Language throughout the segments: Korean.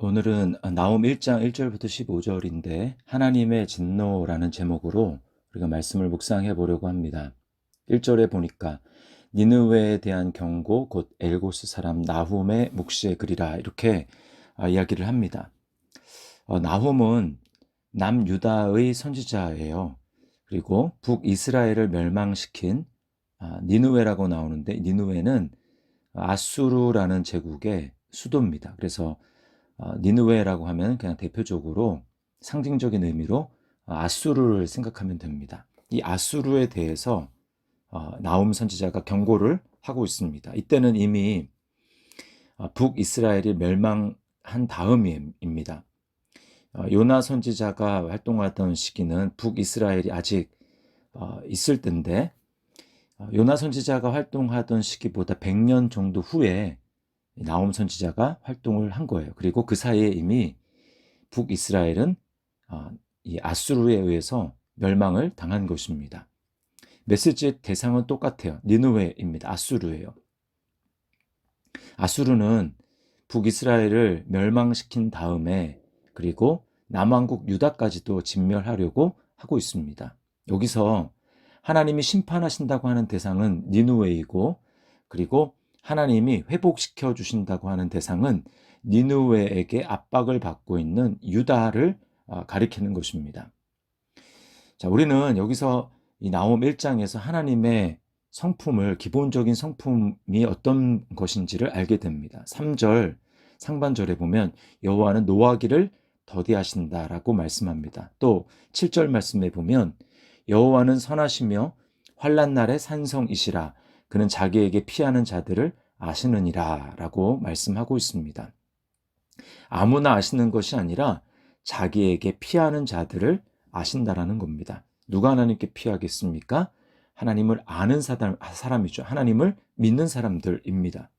오늘은 나홈 1장 1절부터 15절인데 하나님의 진노라는 제목으로 우리가 말씀을 묵상해 보려고 합니다. 1절에 보니까 니느웨에 대한 경고 곧 엘고스 사람 나훔의 묵시의 글이라 이렇게 이야기를 합니다. 나훔은 남유다의 선지자예요. 그리고 북이스라엘을 멸망시킨 니느웨라고 나오는데 니느웨는 아수르라는 제국의 수도입니다. 그래서 니느웨라고 하면 그냥 대표적으로 상징적인 의미로 아수르를 생각하면 됩니다. 이 아수르에 대해서 나훔 선지자가 경고를 하고 있습니다. 이때는 이미 북이스라엘이 멸망한 다음입니다. 요나 선지자가 활동하던 시기는 북이스라엘이 아직 있을 때인데 요나 선지자가 활동하던 시기보다 100년 정도 후에 나홈 선지자가 활동을 한 거예요. 그리고 그 사이에 이미 북이스라엘은 이 아수르에 의해서 멸망을 당한 것입니다. 메시지의 대상은 똑같아요. 니느웨입니다. 아수르예요. 아수르는 북이스라엘을 멸망시킨 다음에 그리고 남왕국 유다까지도 진멸하려고 하고 있습니다. 여기서 하나님이 심판하신다고 하는 대상은 니느웨이고 그리고 하나님이 회복시켜 주신다고 하는 대상은 니느웨에게 압박을 받고 있는 유다를 가리키는 것입니다. 자, 우리는 여기서 이 나홈 1장에서 하나님의 성품을 기본적인 성품이 어떤 것인지를 알게 됩니다. 3절 상반절에 보면 여호와는 노하기를 더디하신다라고 말씀합니다. 또 7절 말씀에 보면 여호와는 선하시며 환난 날의 산성이시라 그는 자기에게 피하는 자들을 아시느니라 라고 말씀하고 있습니다. 아무나 아시는 것이 아니라 자기에게 피하는 자들을 아신다라는 겁니다. 누가 하나님께 피하겠습니까? 하나님을 아는 사람이죠. 하나님을 믿는 사람들입니다.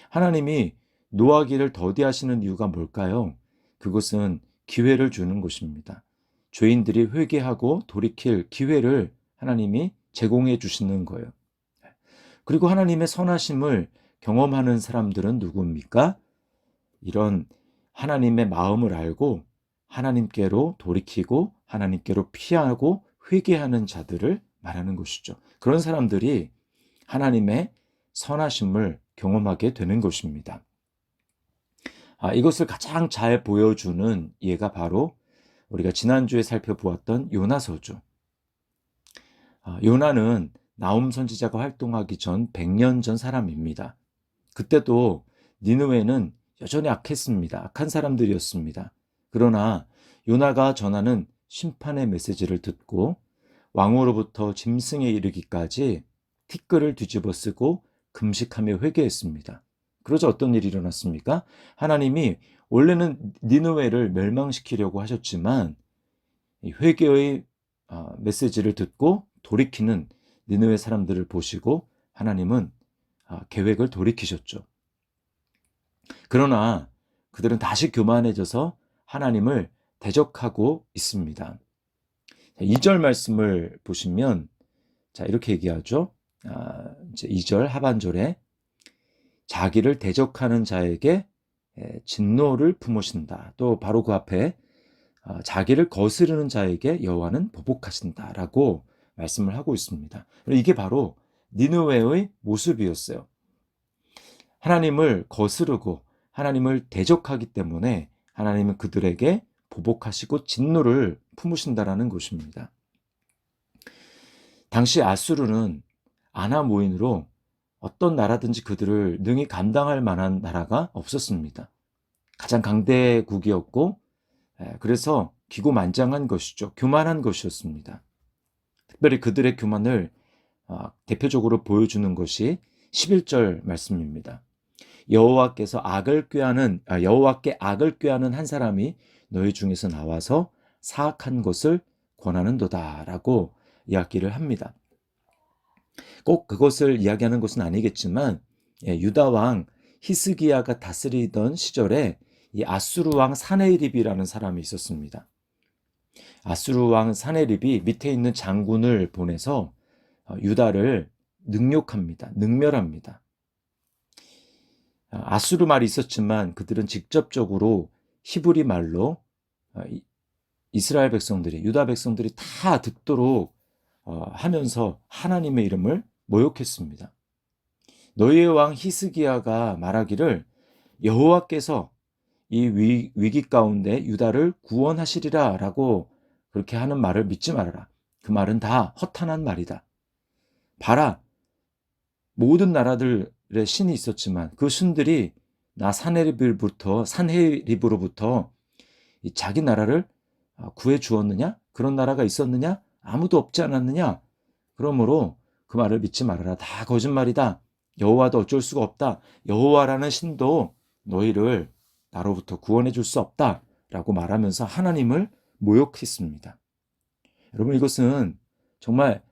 하나님이 노하기를 더디하시는 이유가 뭘까요? 그것은 기회를 주는 것입니다. 죄인들이 회개하고 돌이킬 기회를 하나님이 제공해 주시는 거예요. 그리고 하나님의 선하심을 경험하는 사람들은 누구입니까? 이런 하나님의 마음을 알고 하나님께로 돌이키고 하나님께로 피하고 회개하는 자들을 말하는 것이죠. 그런 사람들이 하나님의 선하심을 경험하게 되는 것입니다. 이것을 가장 잘 보여주는 예가 바로 우리가 지난주에 살펴보았던 요나서죠. 요나는 나홈 선지자가 활동하기 전 100년 전 사람입니다. 그때도 니느웨는 여전히 악했습니다. 악한 사람들이었습니다. 그러나 요나가 전하는 심판의 메시지를 듣고 왕으로부터 짐승에 이르기까지 티끌을 뒤집어 쓰고 금식하며 회개했습니다. 그러자 어떤 일이 일어났습니까? 하나님이 원래는 니느웨를 멸망시키려고 하셨지만 회개의 메시지를 듣고 돌이키는 니느웨 사람들을 보시고 하나님은 계획을 돌이키셨죠. 그러나 그들은 다시 교만해져서 하나님을 대적하고 있습니다. 2절 말씀을 보시면 이렇게 얘기하죠. 이제 2절 하반절에 자기를 대적하는 자에게 진노를 품으신다. 또 바로 그 앞에 자기를 거스르는 자에게 여호와는 보복하신다라고 말씀을 하고 있습니다. 이게 바로 니느웨의 모습이었어요. 하나님을 거스르고 하나님을 대적하기 때문에 하나님은 그들에게 보복하시고 진노를 품으신다라는 것입니다. 당시 아수르는 아나모인으로 어떤 나라든지 그들을 능히 감당할 만한 나라가 없었습니다. 가장 강대국이었고 그래서 기고만장한 것이죠. 교만한 것이었습니다. 특별히 그들의 교만을 대표적으로 보여주는 것이 11절 말씀입니다. 여호와께 악을 꾀하는 한 사람이 너희 중에서 나와서 사악한 것을 권하는도다라고 이야기를 합니다. 꼭 그것을 이야기하는 것은 아니겠지만 유다 왕 히스기야가 다스리던 시절에 이 아수르 왕 사네립이라는 사람이 있었습니다. 아수르 왕 사네립이 밑에 있는 장군을 보내서 유다를 능멸합니다. 아수르 말이 있었지만 그들은 직접적으로 히브리 말로 이스라엘 백성들이, 유다 백성들이 다 듣도록 하면서 하나님의 이름을 모욕했습니다. 너희의 왕 히스기야가 말하기를 여호와께서 이 위기 가운데 유다를 구원하시리라 라고 그렇게 하는 말을 믿지 말아라. 그 말은 다 허탄한 말이다. 봐라, 모든 나라들의 신이 있었지만 그 신들이 산헤립으로부터 자기 나라를 구해 주었느냐? 그런 나라가 있었느냐? 아무도 없지 않았느냐? 그러므로 그 말을 믿지 말아라. 다 거짓말이다. 여호와도 어쩔 수가 없다. 여호와라는 신도 너희를 나로부터 구원해 줄 수 없다. 라고 말하면서 하나님을 모욕했습니다. 여러분, 이것은 정말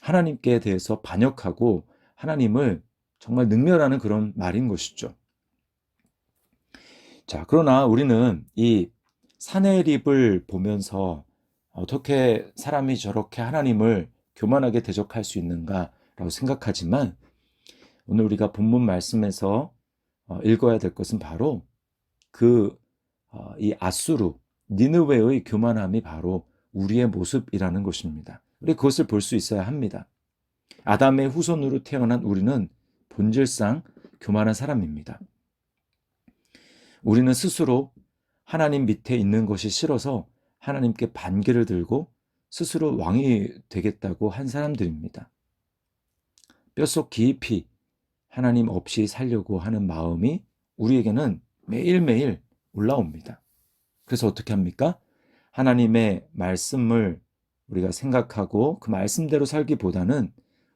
하나님께 대해서 반역하고 하나님을 정말 능멸하는 그런 말인 것이죠. 자, 그러나 우리는 이 산헤립을 보면서 어떻게 사람이 저렇게 하나님을 교만하게 대적할 수 있는가라고 생각하지만, 오늘 우리가 본문 말씀에서 읽어야 될 것은 바로 이 아수르, 니느웨의 교만함이 바로 우리의 모습이라는 것입니다. 우리 그것을 볼 수 있어야 합니다. 아담의 후손으로 태어난 우리는 본질상 교만한 사람입니다. 우리는 스스로 하나님 밑에 있는 것이 싫어서 하나님께 반기를 들고 스스로 왕이 되겠다고 한 사람들입니다. 뼛속 깊이 하나님 없이 살려고 하는 마음이 우리에게는 매일매일 올라옵니다. 그래서 어떻게 합니까? 하나님의 말씀을 우리가 생각하고 그 말씀대로 살기보다는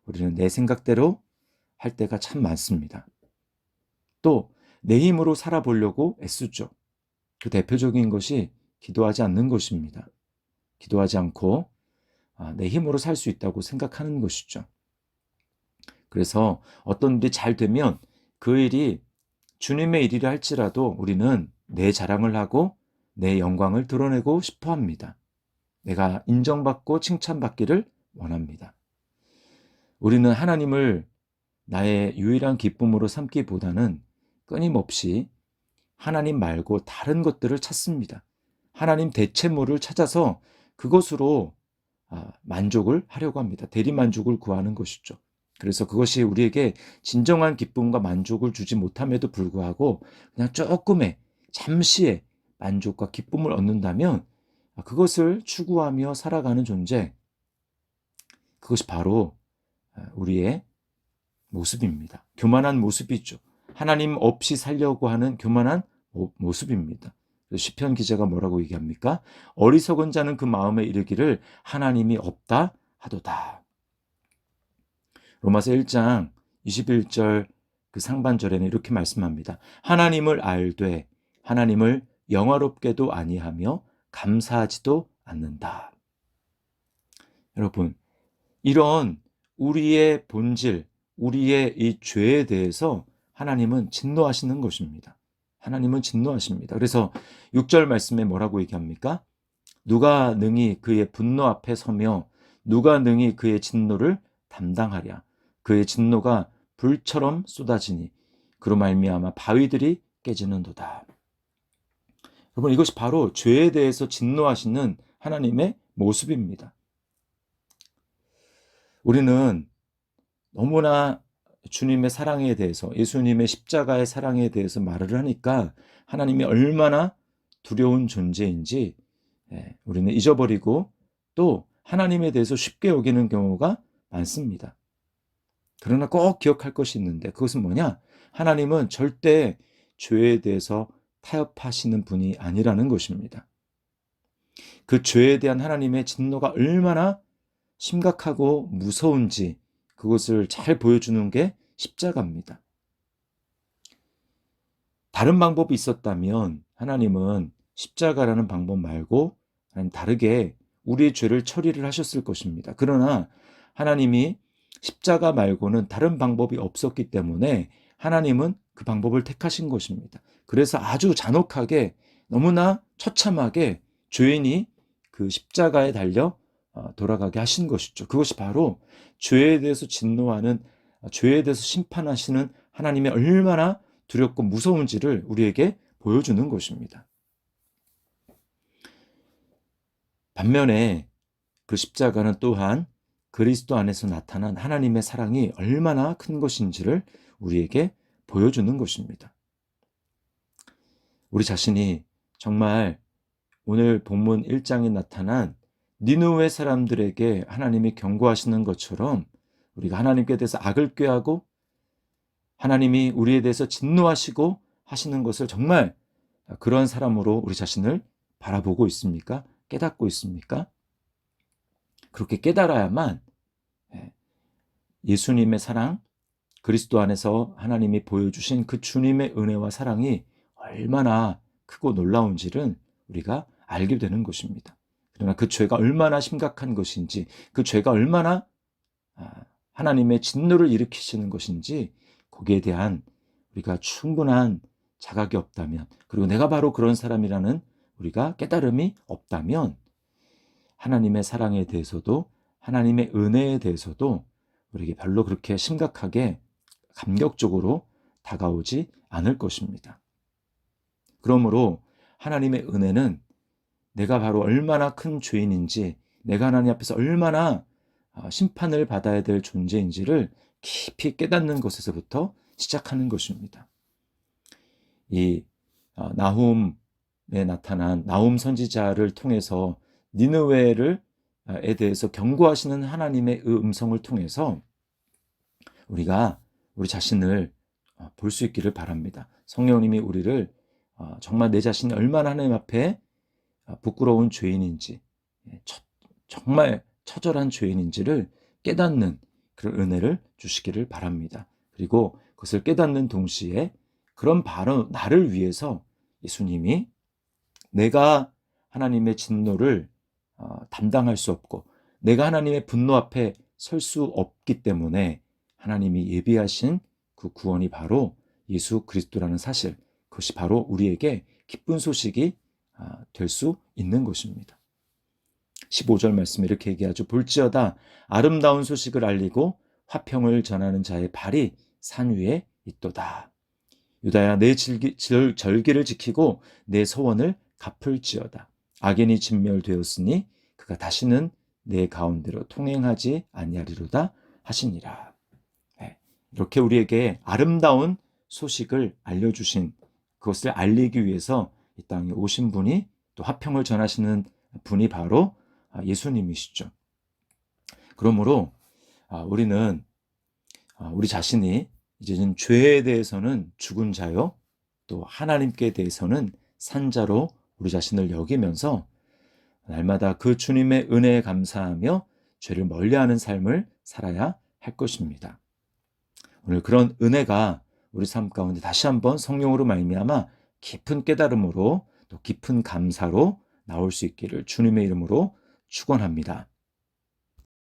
우리는 내 생각대로 할 때가 참 많습니다. 또 내 힘으로 살아보려고 애쓰죠. 그 대표적인 것이 기도하지 않는 것입니다. 기도하지 않고 내 힘으로 살 수 있다고 생각하는 것이죠. 그래서 어떤 일이 잘 되면 그 일이 주님의 일이라 할지라도 우리는 내 자랑을 하고 내 영광을 드러내고 싶어 합니다. 내가 인정받고 칭찬받기를 원합니다. 우리는 하나님을 나의 유일한 기쁨으로 삼기보다는 끊임없이 하나님 말고 다른 것들을 찾습니다. 하나님 대체물을 찾아서 그것으로 만족을 하려고 합니다. 대리만족을 구하는 것이죠. 그래서 그것이 우리에게 진정한 기쁨과 만족을 주지 못함에도 불구하고 그냥 조금의 잠시의 만족과 기쁨을 얻는다면 그것을 추구하며 살아가는 존재, 그것이 바로 우리의 모습입니다. 교만한 모습이죠. 하나님 없이 살려고 하는 교만한 모습입니다. 시편 기자가 뭐라고 얘기합니까? 어리석은 자는 그 마음에 이르기를 하나님이 없다 하도다. 로마서 1장 21절 그 상반절에는 이렇게 말씀합니다. 하나님을 알되 하나님을 영화롭게도 아니하며 감사하지도 않는다. 여러분, 이런 우리의 본질, 우리의 이 죄에 대해서 하나님은 진노하시는 것입니다. 하나님은 진노하십니다. 그래서 6절 말씀에 뭐라고 얘기합니까? 누가 능히 그의 분노 앞에 서며 누가 능히 그의 진노를 담당하랴. 그의 진노가 불처럼 쏟아지니 그로 말미암아 바위들이 깨지는도다. 여러분, 이것이 바로 죄에 대해서 진노하시는 하나님의 모습입니다. 우리는 너무나 주님의 사랑에 대해서, 예수님의 십자가의 사랑에 대해서 말을 하니까 하나님이 얼마나 두려운 존재인지 우리는 잊어버리고 또 하나님에 대해서 쉽게 여기는 경우가 많습니다. 그러나 꼭 기억할 것이 있는데 그것은 뭐냐? 하나님은 절대 죄에 대해서 타협하시는 분이 아니라는 것입니다. 그 죄에 대한 하나님의 진노가 얼마나 심각하고 무서운지 그것을 잘 보여주는 게 십자가입니다. 다른 방법이 있었다면 하나님은 십자가라는 방법 말고 다르게 우리의 죄를 처리를 하셨을 것입니다. 그러나 하나님이 십자가 말고는 다른 방법이 없었기 때문에 하나님은 그 방법을 택하신 것입니다. 그래서 아주 잔혹하게, 너무나 처참하게 죄인이 그 십자가에 달려 돌아가게 하신 것이죠. 그것이 바로 죄에 대해서 진노하는, 죄에 대해서 심판하시는 하나님이 얼마나 두렵고 무서운지를 우리에게 보여주는 것입니다. 반면에 그 십자가는 또한 그리스도 안에서 나타난 하나님의 사랑이 얼마나 큰 것인지를 우리에게 보여주는 것입니다. 우리 자신이 정말 오늘 본문 1장에 나타난 니느웨 사람들에게 하나님이 경고하시는 것처럼 우리가 하나님께 대해서 악을 꾀하고 하나님이 우리에 대해서 진노하시고 하시는 것을 정말 그런 사람으로 우리 자신을 바라보고 있습니까? 깨닫고 있습니까? 그렇게 깨달아야만 예수님의 사랑, 그리스도 안에서 하나님이 보여주신 그 주님의 은혜와 사랑이 얼마나 크고 놀라운지를 우리가 알게 되는 것입니다. 그러나 그 죄가 얼마나 심각한 것인지, 그 죄가 얼마나 하나님의 진노를 일으키시는 것인지 거기에 대한 우리가 충분한 자각이 없다면, 그리고 내가 바로 그런 사람이라는 우리가 깨달음이 없다면 하나님의 사랑에 대해서도 하나님의 은혜에 대해서도 우리에게 별로 그렇게 심각하게 감격적으로 다가오지 않을 것입니다. 그러므로 하나님의 은혜는 내가 바로 얼마나 큰 죄인인지, 내가 하나님 앞에서 얼마나 심판을 받아야 될 존재인지를 깊이 깨닫는 것에서부터 시작하는 것입니다. 이 나훔에 나타난 나훔 선지자를 통해서 니느웨에 대해서 경고하시는 하나님의 음성을 통해서 우리가 우리 자신을 볼 수 있기를 바랍니다. 성령님이 우리를 정말 내 자신이 얼마나 하나님 앞에 부끄러운 죄인인지, 정말 처절한 죄인인지를 깨닫는 그런 은혜를 주시기를 바랍니다. 그리고 그것을 깨닫는 동시에 그런 바로 나를 위해서 예수님이 내가 하나님의 진노를 담당할 수 없고 내가 하나님의 분노 앞에 설 수 없기 때문에 하나님이 예비하신 그 구원이 바로 예수 그리스도라는 사실, 그것이 바로 우리에게 기쁜 소식이 될 수 있는 것입니다. 15절 말씀에 이렇게 얘기하죠. 볼지어다 아름다운 소식을 알리고 화평을 전하는 자의 발이 산 위에 있도다. 유다야 내 절기를 지키고 내 소원을 갚을지어다. 악인이 진멸되었으니 그가 다시는 내 가운데로 통행하지 아니하리로다 하시니라. 이렇게 우리에게 아름다운 소식을 알려주신, 그것을 알리기 위해서 이 땅에 오신 분이, 또 화평을 전하시는 분이 바로 예수님이시죠. 그러므로 우리는 우리 자신이 이제는 죄에 대해서는 죽은 자요, 또 하나님께 대해서는 산 자로 우리 자신을 여기면서 날마다 그 주님의 은혜에 감사하며 죄를 멀리하는 삶을 살아야 할 것입니다. 오늘 그런 은혜가 우리 삶 가운데 다시 한번 성령으로 말미암아 깊은 깨달음으로 또 깊은 감사로 나올 수 있기를 주님의 이름으로 축원합니다.